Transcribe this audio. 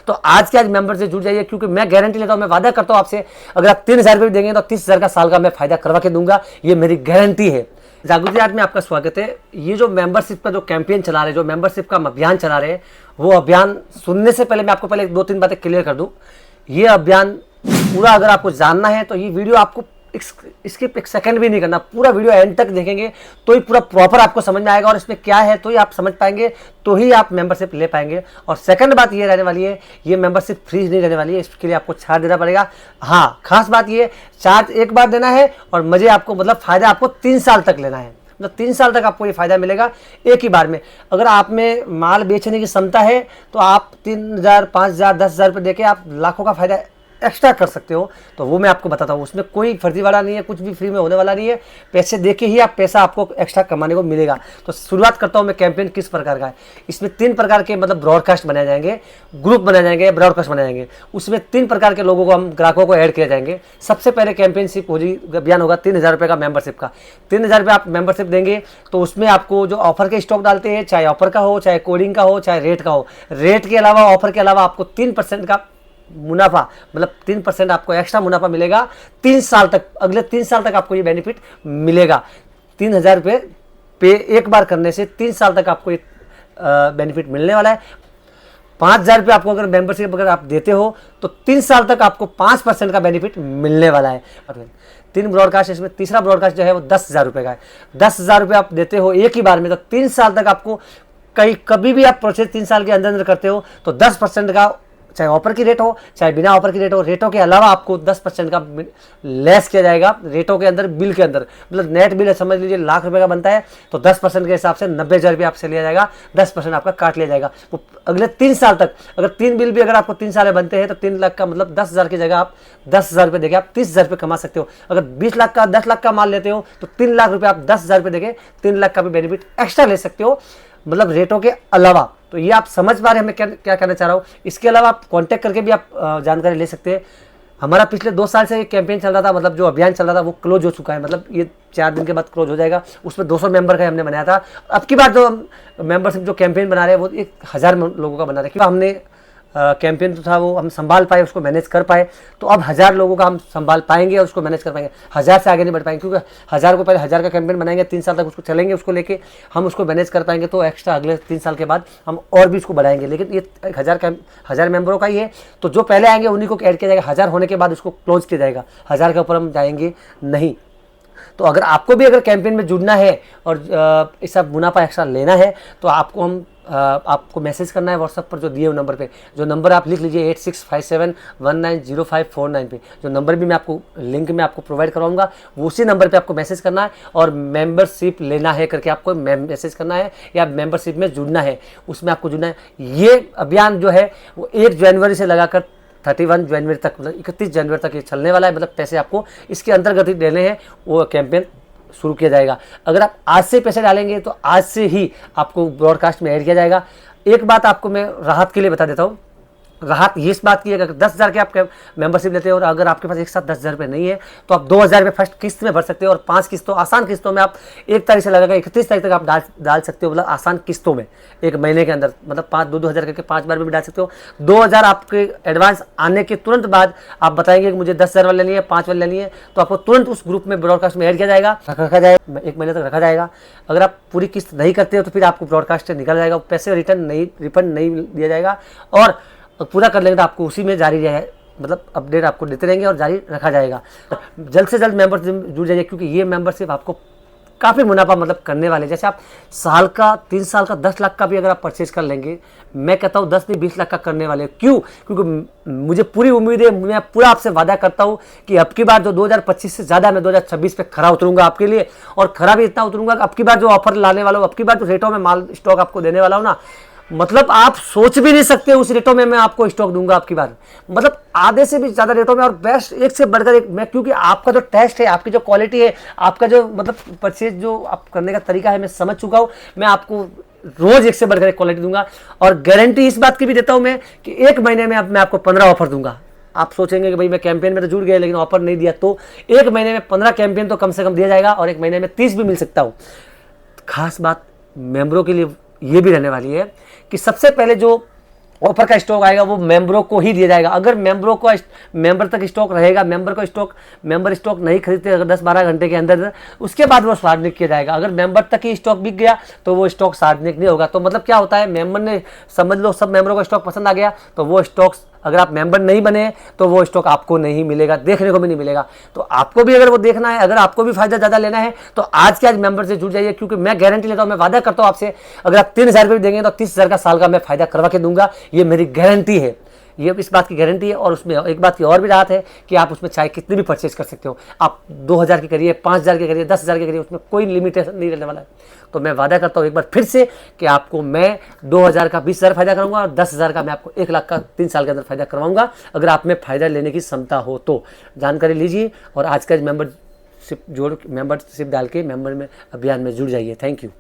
तो आज के आज मेंबर से जुड़ जाइए, क्योंकि मैं गारंटी लेता हूं, मैं वादा करता हूं आपसे, अगर आप 3,000 रुपये भी देंगे तो 30,000 का साल का मैं फायदा करवा के दूंगा, ये मेरी गारंटी है। जागृति आज में आपका स्वागत है। ये जो मेंबरशिप का जो कैंपेन चला रहे हैं, जो मेंबरशिप का अभियान चला रहे हैं, वो अभियान सुनने से पहले मैं आपको पहले 2-3 बातें क्लियर कर दूं। ये अभियान पूरा अगर आपको जानना है तो ये वीडियो आपको इसके एक सेकंड भी नहीं करना, पूरा वीडियो एंड तक देखेंगे तो ही पूरा प्रॉपर आपको समझ में आएगा, और इसमें क्या है तो ही आप समझ पाएंगे, तो ही आप मेंबरशिप ले पाएंगे। और सेकंड बात ये रहने वाली है, ये मेंबरशिप फ्री नहीं रहने वाली है, इसके लिए आपको चार्ज देना पड़ेगा। हाँ, खास बात ये, चार्ज एक बार देना है और मजे आपको, मतलब फायदा आपको 3 साल तक लेना है, मतलब 3 साल तक आपको ये फायदा मिलेगा एक ही बार में। अगर आप में माल बेचने की क्षमता है तो आप 3,000, 5,000, 10,000 रुपये देके आप लाखों का फायदा एक्स्ट्रा कर सकते हो। तो वो मैं आपको बताता हूँ, उसमें कोई फर्जीवाड़ा नहीं है, कुछ भी फ्री में होने वाला नहीं है, पैसे देके ही आप पैसा आपको एक्स्ट्रा कमाने को मिलेगा। तो शुरुआत करता हूँ मैं, कैंपेन किस प्रकार का है। इसमें 3 प्रकार के मतलब ब्रॉडकास्ट बनाए जाएंगे, ग्रुप बनाए जाएंगे, ब्रॉडकास्ट बनाए जाएंगे। उसमें 3 प्रकार के लोगों को, हम ग्राहकों को ऐड किया जाएंगे। सबसे पहले कैंपेनशिप अभियान होगा 3,000 रुपये का मेंबरशिप का। 3,000 रुपये आप मेंबरशिप देंगे तो उसमें आपको जो ऑफर के स्टॉक डालते हैं, चाहे ऑफर का हो, चाहे कोडिंग का हो, चाहे रेट का हो, रेट के अलावा, ऑफर के अलावा आपको 3% का मुनाफा, मतलब 3% आपको एक्स्ट्रा मुनाफा मिलेगा 3 साल तक। अगले 3 साल तक आपको ये बेनिफिट मिलेगा। 3,000 रुपये पे एक बार करने से 3 साल तक आपको एक बेनिफिट मिलने वाला है। 5,000 रुपये आपको अगर मेंबरशिप अगर आप देते हो तो 3 साल तक आपको 5% का बेनिफिट मिलने वाला है। 3 ब्रॉडकास्ट, इसमें तीसरा ब्रॉडकास्ट जो है वो 10,000 रुपये का है। 10,000 रुपये आप देते हो एक ही बार में, तो 3 साल तक आपको कभी भी आप प्रोसेस 3 साल के अंदर अंदर करते हो तो 10% का, चाहे ऑफर की रेट हो चाहे बिना ऑफर की रेट हो, रेटों के अलावा आपको 10% का लेस किया जाएगा रेटों के अंदर, बिल के अंदर। मतलब नेट बिल समझ लीजिए लाख रुपए का बनता है तो 10% के हिसाब से 90,000 रुपये आपसे लिया जाएगा, 10% आपका काट लिया जाएगा। वो अगले 3 साल तक, अगर 3 बिल भी अगर आपको 3 साल में बनते हैं तो 3 लाख का मतलब 10,000 की जगह आप 10,000 रुपये देके आप 30,000 रुपये कमा सकते हो। अगर 20 लाख का 10 लाख का माल लेते हो तो 3 लाख रुपये आप 10,000 रुपये देके 3 लाख का भी बेनिफिट एक्स्ट्रा ले सकते हो, मतलब रेटों के अलावा। तो ये आप समझ पा रहे हैं मैं क्या कहना चाह रहा हूँ। इसके अलावा आप कांटेक्ट करके भी आप जानकारी ले सकते हैं। हमारा पिछले 2 साल से ये कैंपेन चल रहा था, मतलब जो अभियान चल रहा था वो क्लोज हो चुका है, मतलब ये 4 दिन के बाद क्लोज हो जाएगा। उसमें 200 मेंबर का हमने बनाया था। अब की बार जो मेंबरशिप जो कैंपेन बना रहे हैं वो 1,000 लोगों का बना रहे हैं, क्योंकि हमने कैंपेन तो था वो हम संभाल पाए, उसको मैनेज कर पाए। तो अब 1,000 लोगों का हम संभाल पाएंगे और उसको मैनेज कर पाएंगे। 1,000 से आगे नहीं बढ़ पाएंगे, क्योंकि 1,000 को पहले 1,000 का कैंपेन बनाएंगे, 3 साल तक उसको चलेंगे, उसको लेके हम उसको मैनेज कर पाएंगे। तो एक्स्ट्रा अगले 3 साल के बाद हम और भी उसको बढ़ाएंगे। लेकिन ये 1,000 मेंबरों का ही है, तो जो पहले आएंगे उन्हीं को ऐड किया जाएगा। 1,000 होने के बाद उसको क्लोज किया जाएगा, 1,000 के ऊपर हम जाएंगे नहीं। तो अगर आपको भी अगर कैंपेन में जुड़ना है और ऐसा मुनाफा एक्स्ट्रा लेना है तो आपको मैसेज करना है व्हाट्सएप पर जो दिए हुए नंबर पे। जो नंबर आप लिख लीजिए 8657190549 पे, जो नंबर भी मैं आपको लिंक में आपको प्रोवाइड करवाऊंगा, वो उसी नंबर पे आपको मैसेज करना है और मेंबरशिप लेना है करके आपको मैसेज करना है, या मेंबरशिप में जुड़ना है, उसमें आपको जुड़ना है। ये अभियान जो है वो 1 जनवरी से लगाकर 31 जनवरी तक, मतलब 31 जनवरी तक ये चलने वाला है। मतलब पैसे आपको इसके अंतर्गत ही देने हैं, वो कैंपेन शुरू किया जाएगा। अगर आप आज से पैसे डालेंगे तो आज से ही आपको ब्रॉडकास्ट में ऐड किया जाएगा। एक बात आपको मैं राहत के लिए बता देता हूँ। राहत ये इस बात की है, अगर 10,000 के आप मेंबरशिप लेते हो और अगर आपके पास एक साथ 10,000 रुपये नहीं है तो आप 2,000 रुपये फर्स्ट किस्त में भर सकते हो, और 5 किस्तों, आसान किस्तों में आप 1 तारीख से लगाकर 31 तारीख तक आप डाल सकते हो, मतलब आसान किस्तों में 1 महीने के अंदर, मतलब 2,000 करके 5 बार में भी डाल सकते हो। 2,000 आपके एडवांस आने के तुरंत बाद आप बताएंगे कि मुझे 10,000 वाली लेनी है, 5 वाली लेनी है, तो आपको तुरंत उस ग्रुप में ब्रॉडकास्ट में ऐड किया जाएगा, रखा जाएगा, 1 महीने तक रखा जाएगा। अगर आप पूरी किस्त नहीं करते हो तो फिर आपको ब्रॉडकास्ट से निकल जाएगा, पैसे रिफंड नहीं दिया जाएगा, और पूरा कर लेंगे तो आपको उसी में जारी रहेगा, मतलब अपडेट आपको देते रहेंगे और जारी रखा जाएगा। जल्द से जल्द मेंबरशिप जुड़ जाइए, क्योंकि ये मेंबरशिप आपको काफ़ी मुनाफा मतलब करने वाले। जैसे आप साल का 3 साल का 10 लाख का भी अगर आप परचेज कर लेंगे, मैं कहता हूँ 10 नहीं 20 लाख का करने वाले। क्यों? क्योंकि मुझे पूरी उम्मीद है, मैं पूरा आपसे वादा करता हूँ कि अब की बार जो 2025 से ज़्यादा मैं 2026 पे खरा उतरूंगा आपके लिए, और खरा भी इतना उतरूंगा कि अब की बार जो ऑफर लाने वाला हूँ, अब की बार जो रेटों में माल स्टॉक आपको देने वाला हूँ ना, मतलब आप सोच भी नहीं सकते उस रेटों में मैं आपको स्टॉक दूंगा आपकी बार, मतलब आधे से भी ज्यादा रेटों में, और बेस्ट एक से बढ़कर एक। मैं क्योंकि आपका जो टेस्ट है, आपकी जो क्वालिटी है, आपका जो मतलब परचेज जो आप करने का तरीका है, मैं समझ चुका हूं। मैं आपको रोज एक से बढ़कर एक क्वालिटी दूंगा, और गारंटी इस बात की भी देता हूं मैं कि 1 महीने में अब मैं आपको 15 ऑफर दूंगा। आप सोचेंगे कि भाई मैं कैंपेन में तो जुड़ गया लेकिन ऑफर नहीं दिया, तो 1 महीने में 15 कैंपेन तो कम से कम दिया जाएगा, और 1 महीने में 30 भी मिल सकता हूँ। खास बात मेंबरों के लिए ये भी रहने वाली है कि सबसे पहले जो ऑफर का स्टॉक आएगा वो मेंबरों को ही दिया जाएगा। अगर मेंबर तक स्टॉक रहेगा, मेंबर स्टॉक नहीं खरीदते अगर 10-12 घंटे के अंदर, उसके बाद वो सार्वजनिक किया जाएगा। अगर मेंबर तक ही स्टॉक बिक गया तो वो स्टॉक सार्वजनिक नहीं होगा। तो मतलब क्या होता है, मेंबर ने समझ लो सब मेंबरों को स्टॉक पसंद आ गया तो वो स्टॉक्स, अगर आप मेंबर नहीं बने तो वो स्टॉक आपको नहीं मिलेगा, देखने को भी नहीं मिलेगा। तो आपको भी अगर वो देखना है, अगर आपको भी फायदा ज़्यादा लेना है तो आज के आज मेंबर से जुड़ जाइए, क्योंकि मैं गारंटी लेता हूँ, मैं वादा करता हूँ आपसे, अगर आप 3,000 रुपये भी देंगे तो 30,000 का साल का मैं फायदा करवा के दूंगा। ये मेरी गारंटी है, ये इस बात की गारंटी है। और उसमें एक बात की और भी राहत है कि आप उसमें चाहे कितनी भी परचेज कर सकते हो, आप 2,000 की करिए, 5,000 की करिए, 10,000 की करिए, उसमें कोई लिमिटेशन नहीं रहने वाला है। तो मैं वादा करता हूँ एक बार फिर से कि आपको मैं 2,000 का 20,000 फायदा करूँगा और 10,000 का मैं आपको 1 लाख का 3 साल के अंदर फायदा करवाऊंगा, अगर आप में फायदा लेने की क्षमता हो तो। जानकारी लीजिए और आज का मेंबरशिप डाल के मेंबर में अभियान में जुड़ जाइए। Thank you.